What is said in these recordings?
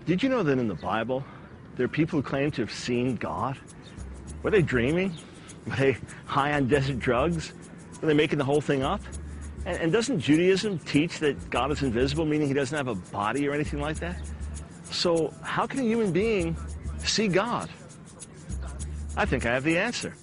Did you know that in the Bible, there are people who claim to have seen God? Were they dreaming? Were they high on desert drugs? Were they making the whole thing up? And doesn't Judaism teach that God is invisible, meaning he doesn't have a body or anything like that? So how can a human being see God? I think I have the answer.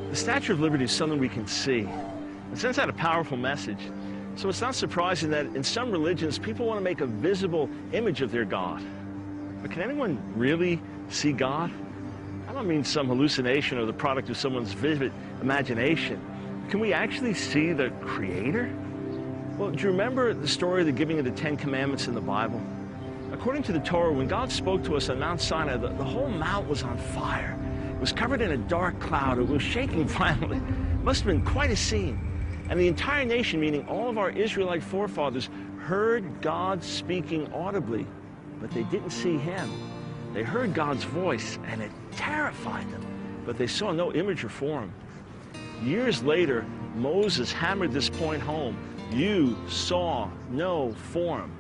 The Statue of Liberty is something we can see. It sends out a powerful message. So it's not surprising that in some religions, people want to make a visible image of their God. But can anyone really see God? I don't mean some hallucination or the product of someone's vivid imagination. Can we actually see the Creator? Well, do you remember the story of the giving of the Ten Commandments in the Bible? According to the Torah, when God spoke to us on Mount Sinai, the whole mount was on fire. It was covered in a dark cloud. It was shaking violently. It must have been quite a scene. And the entire nation, meaning all of our Israelite forefathers, heard God speaking audibly, but they didn't see him. They heard God's voice, and it terrified them, but they saw no image or form. Years later, Moses hammered this point home. You saw no form.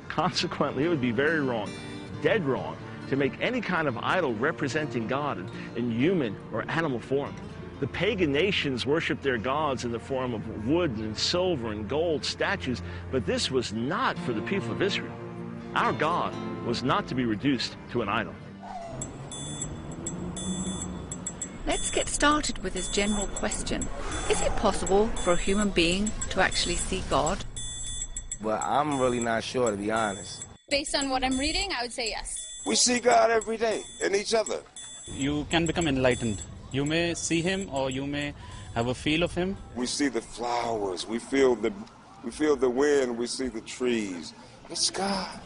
Consequently, it would be very wrong, dead wrong, to make any kind of idol representing God in human or animal form. The pagan nations worshiped their gods in the form of wood and silver and gold statues, but this was not for the people of Israel. Our God was not to be reduced to an idol. Let's get started with this general question. Is it possible for a human being to actually see God? Well, I'm really not sure, to be honest. Based on what I'm reading, I would say yes. We see God every day in each other. You can become enlightened. You may see him or you may have a feel of him. We see the flowers, we feel the wind, we see the trees. It's God.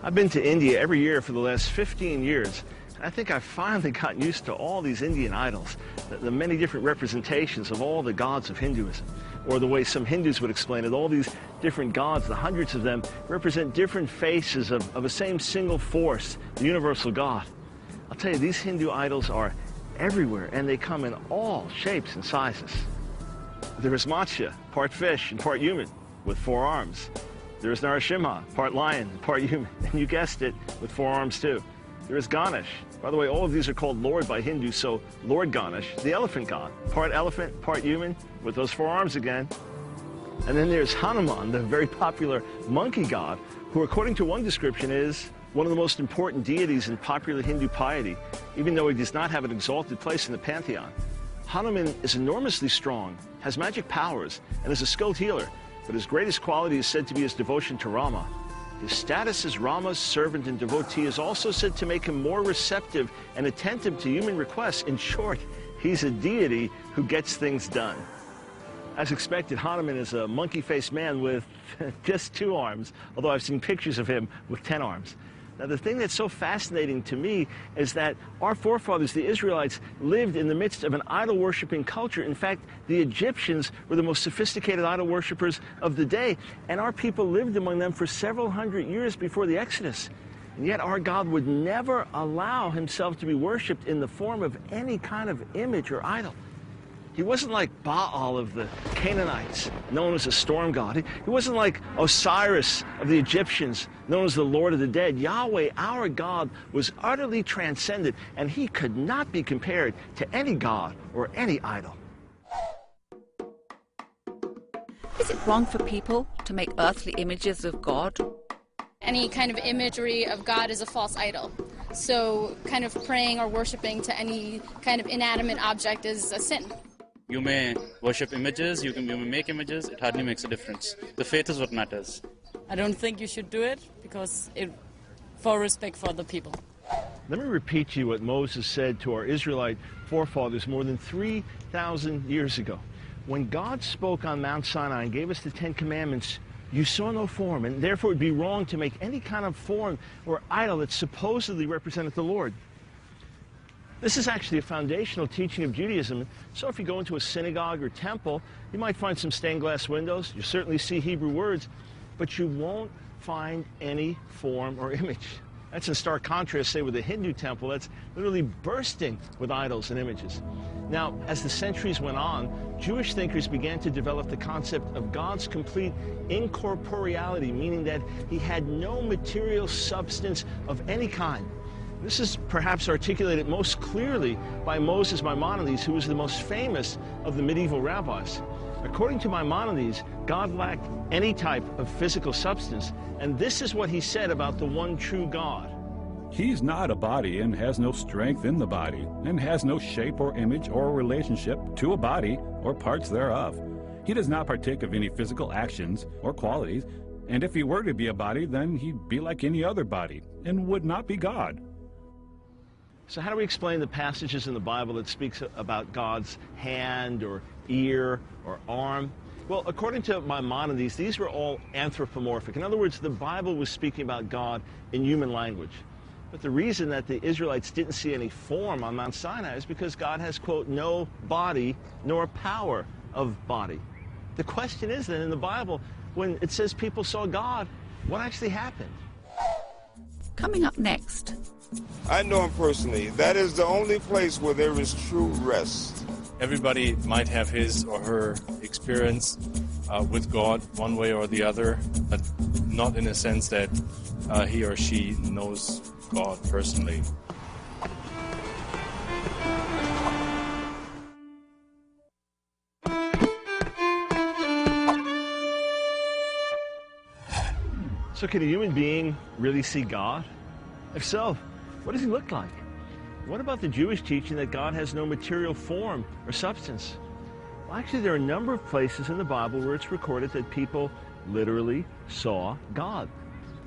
I've been to India every year for the last 15 years. And I think I've finally gotten used to all these Indian idols, the many different representations of all the gods of Hinduism. Or the way some Hindus would explain it, all these different gods, the hundreds of them, represent different faces of a same single force, the universal God. I'll tell you, these Hindu idols are everywhere, and they come in all shapes and sizes. There is Matsya, part fish and part human, with 4 arms. There is Narasimha, part lion and part human, and you guessed it, with 4 arms too. There is Ganesh. By the way, all of these are called Lord by Hindus, so Lord Ganesh, the elephant god, part elephant, part human, with those 4 arms again. And then there's Hanuman, the very popular monkey god, who according to one description is one of the most important deities in popular Hindu piety, even though he does not have an exalted place in the pantheon. Hanuman is enormously strong, has magic powers, and is a skilled healer, but his greatest quality is said to be his devotion to Rama. His status as Rama's servant and devotee is also said to make him more receptive and attentive to human requests. In short, he's a deity who gets things done. As expected, Hanuman is a monkey-faced man with just 2 arms, although I've seen pictures of him with 10 arms. Now, the thing that's so fascinating to me is that our forefathers, the Israelites, lived in the midst of an idol-worshiping culture. In fact, the Egyptians were the most sophisticated idol worshippers of the day, and our people lived among them for several hundred years before the Exodus. And yet our God would never allow himself to be worshipped in the form of any kind of image or idol. He wasn't like Baal of the Canaanites, known as a storm god. He wasn't like Osiris of the Egyptians, known as the Lord of the Dead. Yahweh, our God, was utterly transcendent, and he could not be compared to any god or any idol. Is it wrong for people to make earthly images of God? Any kind of imagery of God is a false idol. So kind of praying or worshiping to any kind of inanimate object is a sin. You may worship images, you may make images, it hardly makes a difference. The faith is what matters. I don't think you should do it because for respect for the people. Let me repeat to you what Moses said to our Israelite forefathers more than 3,000 years ago. When God spoke on Mount Sinai and gave us the 10 Commandments, you saw no form, and therefore it would be wrong to make any kind of form or idol that supposedly represented the Lord. This is actually a foundational teaching of Judaism. So if you go into a synagogue or temple, you might find some stained glass windows. You certainly see Hebrew words, but you won't find any form or image. That's in stark contrast, say, with a Hindu temple that's literally bursting with idols and images. Now, as the centuries went on, Jewish thinkers began to develop the concept of God's complete incorporeality, meaning that he had no material substance of any kind. This is perhaps articulated most clearly by Moses Maimonides, who was the most famous of the medieval rabbis. According to Maimonides, God lacked any type of physical substance, and this is what he said about the one true God. He's not a body and has no strength in the body, and has no shape or image or relationship to a body or parts thereof. He does not partake of any physical actions or qualities, and if he were to be a body, then he'd be like any other body, and would not be God. So how do we explain the passages in the Bible that speaks about God's hand or ear or arm? Well, according to Maimonides, these were all anthropomorphic. In other words, the Bible was speaking about God in human language. But the reason that the Israelites didn't see any form on Mount Sinai is because God has, quote, no body nor power of body. The question is then in the Bible, when it says people saw God, what actually happened? Coming up next. I know him personally. That is the only place where there is true rest. Everybody might have his or her experience with God one way or the other, but not in a sense that he or she knows God personally. So can a human being really see God? If so, what does he look like? What about the Jewish teaching that God has no material form or substance? Well, actually, there are a number of places in the Bible where it's recorded that people literally saw God.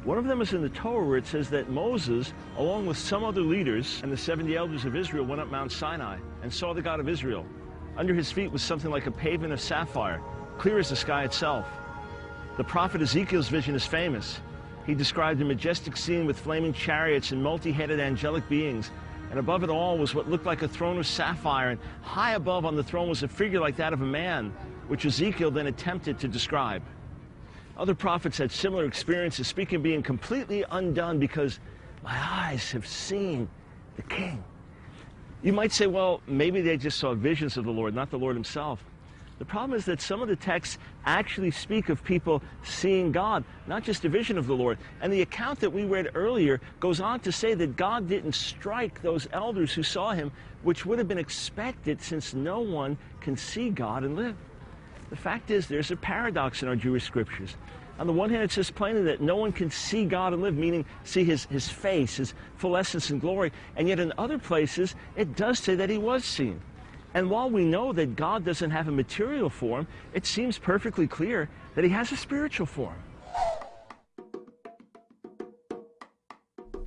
One of them is in the Torah, where it says that Moses, along with some other leaders and the 70 elders of Israel, went up Mount Sinai and saw the God of Israel. Under his feet was something like a pavement of sapphire, clear as the sky itself. The prophet Ezekiel's vision is famous. He described a majestic scene with flaming chariots and multi-headed angelic beings, and above it all was what looked like a throne of sapphire, and high above on the throne was a figure like that of a man, which Ezekiel then attempted to describe. Other prophets had similar experiences, speaking of being completely undone because my eyes have seen the King. You might say, well, maybe they just saw visions of the Lord, not the Lord himself. The problem is that some of the texts actually speak of people seeing God, not just a vision of the Lord. And the account that we read earlier goes on to say that God didn't strike those elders who saw him, which would have been expected since no one can see God and live. The fact is, there's a paradox in our Jewish scriptures. On the one hand, it says plainly that no one can see God and live, meaning see his face, his full essence and glory. And yet in other places, it does say that he was seen. And while we know that God doesn't have a material form, it seems perfectly clear that he has a spiritual form.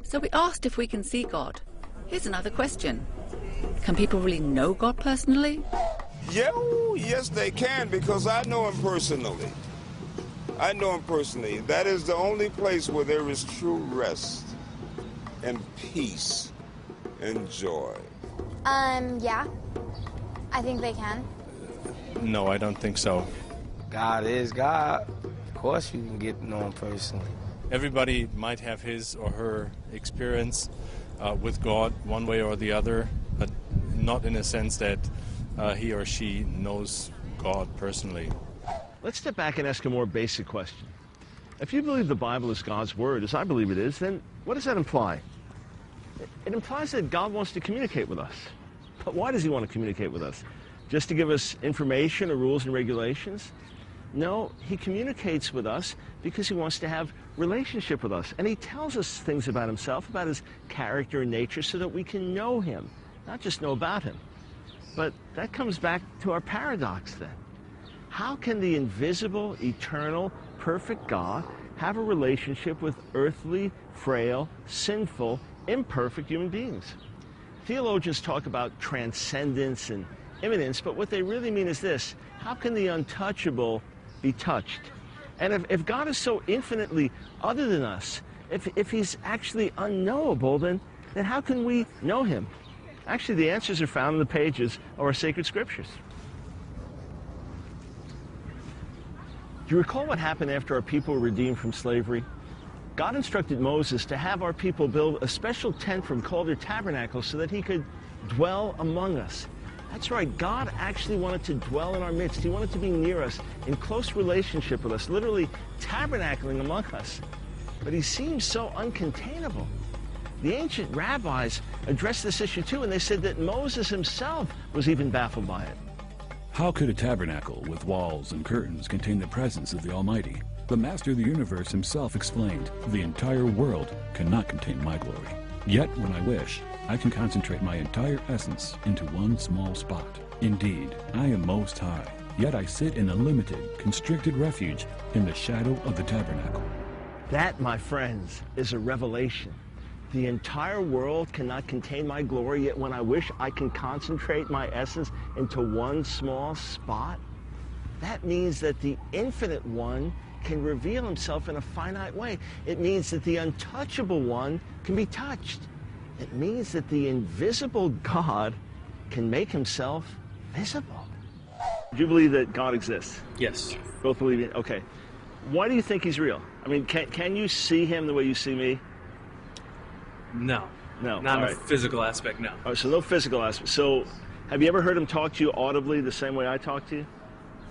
So we asked if we can see God. Here's another question. Can people really know God personally? Yeah, yes, they can, because I know him personally. I know him personally. That is the only place where there is true rest and peace and joy. Yeah. I think they can. No, I don't think so. God is God. Of course you can get to know him personally. Everybody might have his or her experience with God one way or the other, but not in a sense that he or she knows God personally. Let's step back and ask a more basic question. If you believe the Bible is God's word, as I believe it is, then what does that imply? It implies that God wants to communicate with us. But why does he want to communicate with us? Just to give us information or rules and regulations? No, he communicates with us because he wants to have relationship with us. And he tells us things about himself, about his character and nature, so that we can know him, not just know about him. But that comes back to our paradox then. How can the invisible, eternal, perfect God have a relationship with earthly, frail, sinful, imperfect human beings? Theologians talk about transcendence and immanence, but what they really mean is this: how can the untouchable be touched? And if God is so infinitely other than us, if he's actually unknowable, then how can we know him? Actually, the answers are found in the pages of our sacred scriptures. Do you recall what happened after our people were redeemed from slavery? God instructed Moses to have our people build a special tent for him called their tabernacle so that he could dwell among us. That's right, God actually wanted to dwell in our midst. He wanted to be near us, in close relationship with us, literally tabernacling among us. But he seems so uncontainable. The ancient rabbis addressed this issue too, and they said that Moses himself was even baffled by it. How could a tabernacle with walls and curtains contain the presence of the Almighty? The Master of the universe himself explained, the entire world cannot contain my glory. Yet, when I wish, I can concentrate my entire essence into one small spot. Indeed, I am most high, yet I sit in a limited, constricted refuge in the shadow of the tabernacle. That, my friends, is a revelation. The entire world cannot contain my glory, yet when I wish, I can concentrate my essence into one small spot. That means that the infinite one can reveal himself in a finite way. It means that the untouchable one can be touched. It means that the invisible God can make himself visible. Do you believe that God exists? Yes. Both believe it? Okay. Why do you think he's real? I mean, can you see him the way you see me? No. No. Not in a physical aspect, no. All right, so no physical aspect. So have you ever heard him talk to you audibly the same way I talk to you?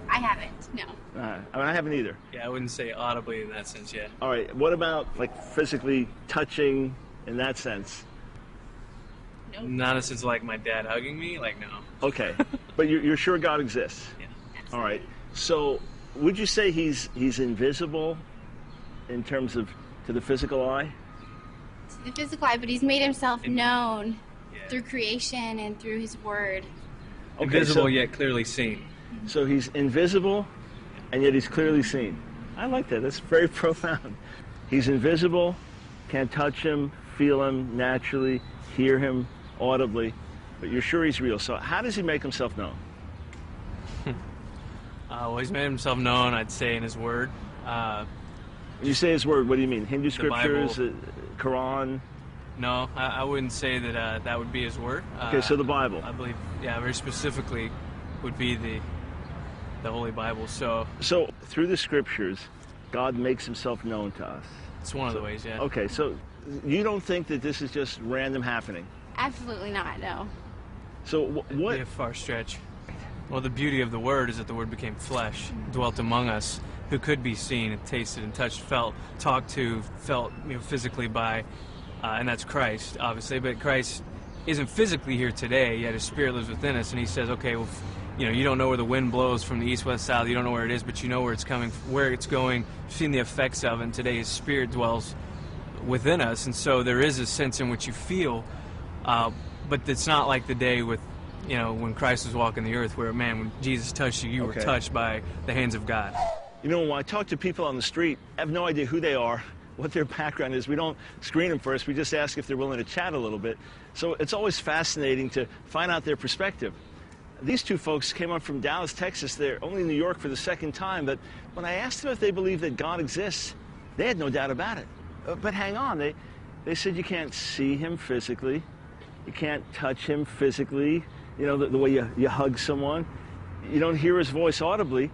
I haven't, no. I mean, I haven't either. Yeah, I wouldn't say audibly in that sense yet. All right, what about like physically touching in that sense? Nope. Not in a sense like my dad hugging me, like no. Okay, but you're sure God exists? Yeah. Absolutely. All right, so would you say he's invisible in terms of to the physical eye? To the physical eye, but he's made himself known through creation and through his word. Okay, invisible yet clearly seen. So he's invisible and yet he's clearly seen. I like that. That's very profound. He's invisible, can't touch him, feel him naturally, hear him audibly, but you're sure he's real. So how does he make himself known? Well, he's made himself known, I'd say, in his word. When you say his word, what do you mean? Hindu scriptures, Quran? No, I wouldn't say that that would be his word. Okay, so the Bible. I believe, yeah, very specifically would be the Holy Bible. So through the scriptures, God makes himself known to us. It's one of the ways, yeah. Okay, so you don't think that this is just random happening? Absolutely not, no. So what? It'd be a far stretch. Well, the beauty of the Word is that the Word became flesh, dwelt among us, who could be seen and tasted and touched, felt, talked to, felt physically by, and that's Christ, obviously. But Christ isn't physically here today, yet his Spirit lives within us, and he says, okay, well, you don't know where the wind blows from the east, west, south, you don't know where it is, but you know where it's coming, where it's going, you've seen the effects of it, and today his Spirit dwells within us, and so there is a sense in which you feel, but it's not like the day with, when Christ was walking the earth, where, man, when Jesus touched you, you were touched by the hands of God. When I talk to people on the street, I have no idea who they are, what their background is. We don't screen them first. We just ask if they're willing to chat a little bit. So it's always fascinating to find out their perspective. These two folks came up from Dallas, Texas. They're only in New York for the second time, but when I asked them if they believe that God exists, they had no doubt about it. But hang on, they said you can't see him physically, you can't touch him physically, the way you hug someone. You don't hear his voice audibly,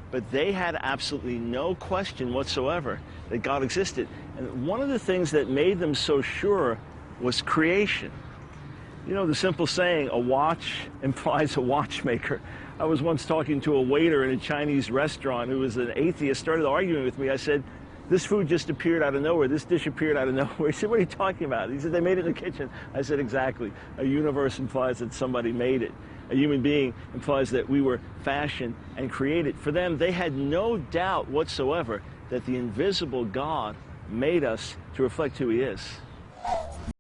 but they had absolutely no question whatsoever that God existed. And one of the things that made them so sure was creation. The simple saying, a watch implies a watchmaker. I was once talking to a waiter in a Chinese restaurant who was an atheist, started arguing with me. I said, this food just appeared out of nowhere. This dish appeared out of nowhere. He said, what are you talking about? He said, they made it in the kitchen. I said, exactly. A universe implies that somebody made it. A human being implies that we were fashioned and created. For them, they had no doubt whatsoever that the invisible God made us to reflect who he is.